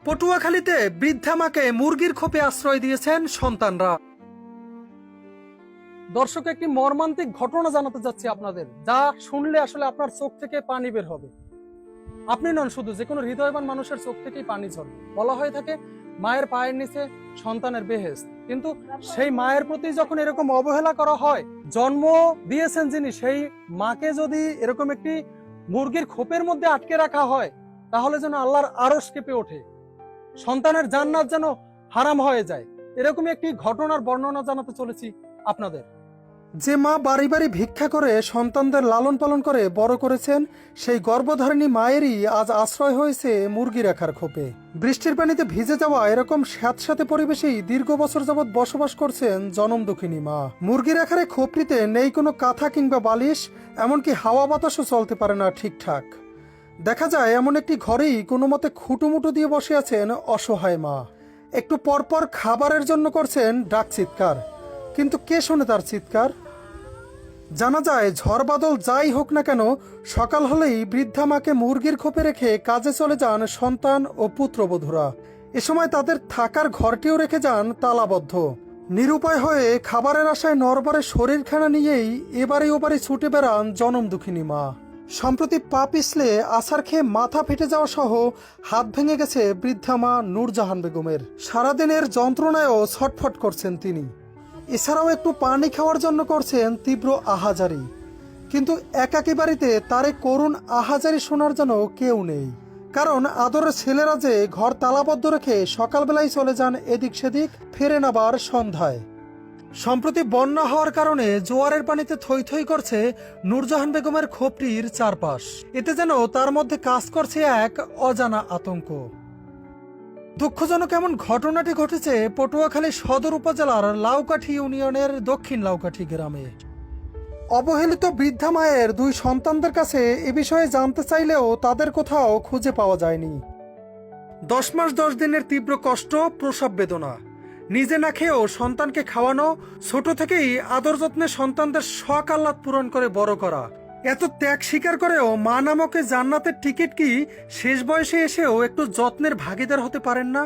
পটুয়াখালীতে বৃদ্ধা মাকে মুরগির খোপে আশ্রয় দিয়েছেন সন্তানরা। দর্শক, একটি মর্মান্তিক ঘটনা জানাতে যাচ্ছি আপনাদের, যা শুনলে আসলে আপনার চোখ থেকে পানি বের হবে। আপনি নন শুধু, যে কোনো হৃদয়বান মানুষের চোখ থেকেই পানি ঝরবে। বলা হয়ে থাকে মায়ের পায়ের নিচে সন্তানের বেহেশত, কিন্তু সেই মায়ের প্রতি যখন এরকম অবহেলা করা হয়, জন্ম দিয়েছেন যিনি, সেই মাকে যদি এরকম একটি মুরগির খোপের মধ্যে আটকে রাখা হয়, তাহলে যেন আল্লাহর আরশ কেঁপে ওঠে, সন্তানের জান্নাত যেন হারাম হয়ে যায়। এরকমই একটি ঘটনার বর্ণনা জানাতে চলেছি আপনাদের। যে মা বাড়ি বাড়ি ভিক্ষা করে সন্তানদের লালন পালন করে বড় করেছেন, সেই গর্ভধারিণী মায়েরই আজ আশ্রয় হয়েছে মুরগি রাখার খোপে। বৃষ্টির পানিতে ভিজে যাওয়া এরকম স্যাঁতস্যাঁতে পরিবেশেই দীর্ঘ বছর যাবৎ বসবাস করছেন জনম দুঃখিনী মা। মুরগি রাখার এই খোপটিতে নেই কোনো কাঁথা কিংবা বালিশ, এমনকি হাওয়া বাতাসও চলতে পারে না ঠিকঠাক। দেখা যায় এমন একটি ঘরেই কোনো মতে খুঁটুমুটু দিয়ে বসে আছেন অসহায় মা। একটু পরপর খাবারের জন্য করছেন ডাক চিৎকার, কিন্তু কে শোনে তার চিৎকার? জানা যায় ঝড় বাদল যাই হোক না কেন, সকাল হলেই বৃদ্ধা মাকে মুরগির খোপে রেখে কাজে চলে যান সন্তান ও পুত্রবধূরা। এ সময় তাদের থাকার ঘরটিও রেখে যান তালাবদ্ধ। নিরুপায় হয়ে খাবারের আশায় নরবরে শরীরখানা নিয়েই এবারে ওবারে ছুটে বেড়ান জনম দুঃখিনী মা। সম্প্রতি পা পিছলে আছাড় খেয়ে মাথা ফেটে যাওয়া সহ হাত ভেঙে গেছে বৃদ্ধা মা নূরজাহান বেগমের। সারাদিনের যন্ত্রণায়ও ছটফট করছেন তিনি। এছাড়াও একটু পানি খাওয়ার জন্য করছেন তীব্র আহাজারি, কিন্তু একাকী বাড়িতে তার করুণ আহাজারি শোনার জন্য কেউ নেই। কারণ আদরের ছেলেরা যে ঘর তালাবদ্ধ রেখে সকালবেলায় চলে যান এদিক সেদিক, ফেরেন আবার সন্ধ্যায়। সম্প্রতি বন্যা হওয়ার কারণে জোয়ারের পানিতে থই থই করছে নূরজাহান বেগমের খোপটির চারপাশ। এতে যেন তার মধ্যে কাজ করছে এক অজানা আতঙ্ক। দুঃখজনক এমন ঘটনাটি ঘটেছে পটুয়াখালী সদর উপজেলার লাউকাঠি ইউনিয়নের দক্ষিণ লাউকাঠি গ্রামে। অবহেলিত বৃদ্ধা মায়ের দুই সন্তানদের কাছে এ বিষয়ে জানতে চাইলেও তাদের কোথাও খুঁজে পাওয়া যায়নি। 10 মাস 10 দিনের তীব্র কষ্ট, প্রসব বেদনা, নিজে না খেয়েও সন্তানকে খাওয়ানো, ছোট থেকেই আদর যত্নে সন্তানদের শখ আহ্লাদ পূরণ করে বড় করা, এত ত্যাগ স্বীকার করেও মা নামকে জান্নাতের টিকিট কি শেষ বয়সে এসেও একটু যত্নের ভাগীদার হতে পারেন না?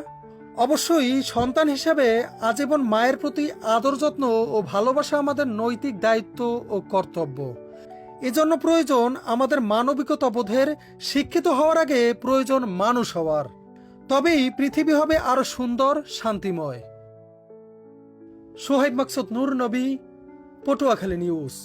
অবশ্যই সন্তান হিসাবে আজীবন মায়ের প্রতি আদর যত্ন ও ভালোবাসা আমাদের নৈতিক দায়িত্ব ও কর্তব্য। এজন্য প্রয়োজন আমাদের মানবিকতা বোধের, শিক্ষিত হওয়ার আগে প্রয়োজন মানুষ হওয়ার। তবেই পৃথিবী হবে আরো সুন্দর, শান্তিময়। সোহাইব মাকসুদ, নূর নবী, পটুয়াখালী নিউজ।